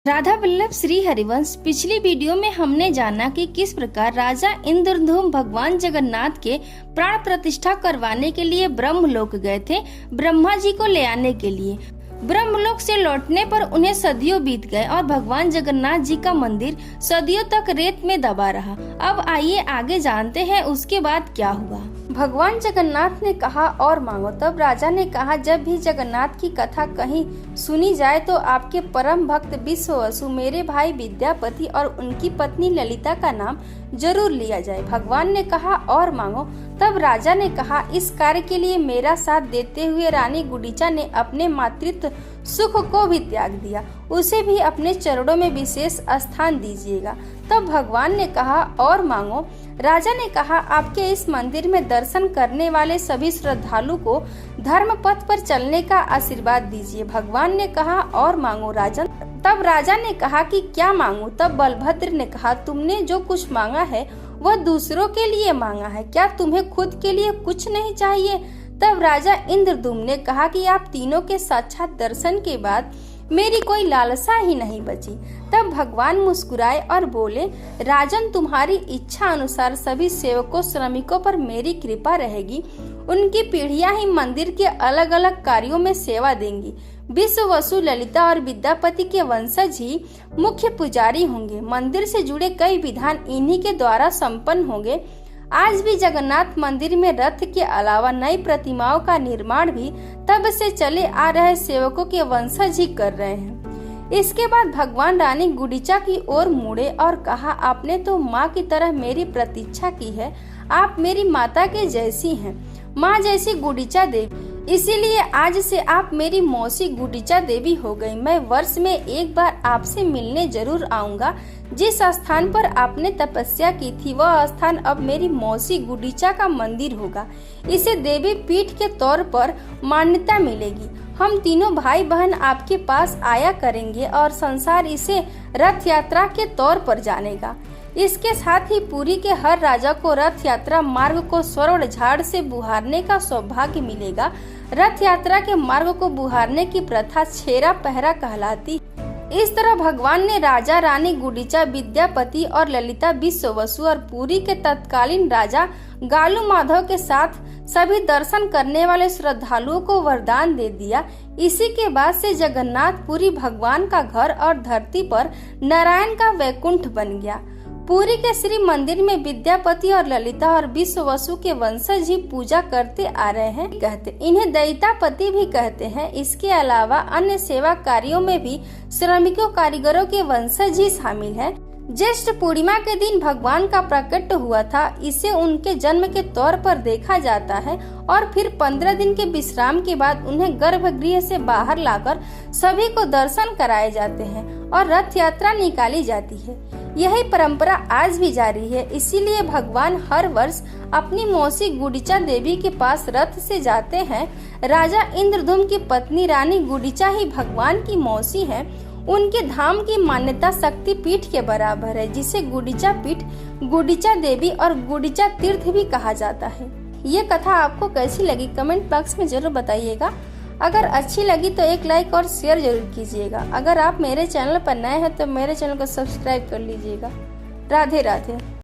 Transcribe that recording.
राधा वल्लभ श्री हरिवंश। पिछली वीडियो में हमने जाना कि किस प्रकार राजा इंद्रधूम भगवान जगन्नाथ के प्राण प्रतिष्ठा करवाने के लिए ब्रह्मलोक गए थे, ब्रह्मा जी को ले आने के लिए। ब्रह्मलोक से लौटने पर उन्हें सदियों बीत गए और भगवान जगन्नाथ जी का मंदिर सदियों तक रेत में दबा रहा। अब आइए आगे जानते हैं उसके बाद क्या हुआ। भगवान जगन्नाथ ने कहा और मांगो। तब राजा ने कहा, जब भी जगन्नाथ की कथा कहीं सुनी जाए तो आपके परम भक्त विश्वावसु, मेरे भाई विद्यापति और उनकी पत्नी ललिता का नाम जरूर लिया जाए। भगवान ने कहा और मांगो। तब राजा ने कहा, इस कार्य के लिए मेरा साथ देते हुए रानी गुंडीचा ने अपने मातृत्व सुख को भी त्याग दिया, उसे भी अपने चरणों में विशेष स्थान दीजिएगा। तब भगवान ने कहा और मांगो। राजा ने कहा, आपके इस मंदिर में दर्शन करने वाले सभी श्रद्धालु को धर्म पथ पर चलने का आशीर्वाद दीजिए। भगवान ने कहा और मांगो राजन। तब राजा ने कहा कि क्या मांगू? तब बलभद्र ने कहा, तुमने जो कुछ मांगा है वह दूसरों के लिए मांगा है, क्या तुम्हें खुद के लिए कुछ नहीं चाहिए? तब राजा इंद्रद्युम्न ने कहा कि आप तीनों के साक्षात दर्शन के बाद मेरी कोई लालसा ही नहीं बची। तब भगवान मुस्कुराए और बोले, राजन, तुम्हारी इच्छा अनुसार सभी सेवकों श्रमिकों पर मेरी कृपा रहेगी। उनकी पीढ़ियां ही मंदिर के अलग अलग कार्यों में सेवा देंगी। विश्वावसु, ललिता और विद्यापति के वंशज ही मुख्य पुजारी होंगे। मंदिर से जुड़े कई विधान इन्हीं के द्वारा संपन्न होंगे। आज भी जगन्नाथ मंदिर में रथ के अलावा नई प्रतिमाओं का निर्माण भी तब से चले आ रहे सेवकों के वंशज ही कर रहे हैं। इसके बाद भगवान रानी गुंडीचा की ओर मुड़े और कहा, आपने तो माँ की तरह मेरी प्रतीक्षा की है। आप मेरी माता के जैसी हैं, माँ जैसी गुंडीचा देवी। इसीलिए आज से आप मेरी मौसी गुंडीचा देवी हो गई। मैं वर्ष में एक बार आपसे मिलने जरूर आऊंगा। जिस स्थान पर आपने तपस्या की थी वह स्थान अब मेरी मौसी गुंडीचा का मंदिर होगा। इसे देवी पीठ के तौर पर मान्यता मिलेगी। हम तीनों भाई बहन आपके पास आया करेंगे और संसार इसे रथ यात्रा के तौर पर जानेगा। इसके साथ ही पुरी के हर राजा को रथ यात्रा मार्ग को स्वर्ण झाड़ से बुहारने का सौभाग्य मिलेगा। रथ यात्रा के मार्ग को बुहारने की प्रथा छेरा पहरा कहलाती। इस तरह भगवान ने राजा रानी गुंडीचा, विद्यापति और ललिता, विश्वावसु और पुरी के तत्कालीन राजा गालू माधव के साथ सभी दर्शन करने वाले श्रद्धालुओं को वरदान दे दिया। इसी के बाद से जगन्नाथ पुरी भगवान का घर और धरती पर नारायण का वैकुंठ बन गया। पुरी के श्री मंदिर में विद्यापति और ललिता और विश्वावसु के वंशज ही पूजा करते आ रहे हैं। इन्हें दैतापति भी कहते हैं। इसके अलावा अन्य सेवा कार्यों में भी श्रमिकों कारीगरों के वंशज ही शामिल हैं। ज्येष्ठ पूर्णिमा के दिन भगवान का प्रकट हुआ था। इसे उनके जन्म के तौर पर देखा जाता है और फिर 15 दिन के विश्राम के बाद उन्हें गर्भगृह से बाहर लाकर सभी को दर्शन कराए जाते हैं और रथ यात्रा निकाली जाती है। यही परंपरा आज भी जारी है। इसीलिए भगवान हर वर्ष अपनी मौसी गुंडीचा देवी के पास रथ से जाते हैं। राजा इंद्रद्युम्न की पत्नी रानी गुंडीचा ही भगवान की मौसी है। उनके धाम की मान्यता शक्ति पीठ के बराबर है, जिसे गुंडीचा पीठ, गुंडीचा देवी और गुंडीचा तीर्थ भी कहा जाता है। ये कथा आपको कैसी लगी कमेंट बॉक्स में जरूर बताइएगा। अगर अच्छी लगी तो एक लाइक और शेयर जरूर कीजिएगा। अगर आप मेरे चैनल पर नए हैं तो मेरे चैनल को सब्सक्राइब कर लीजिएगा। राधे राधे।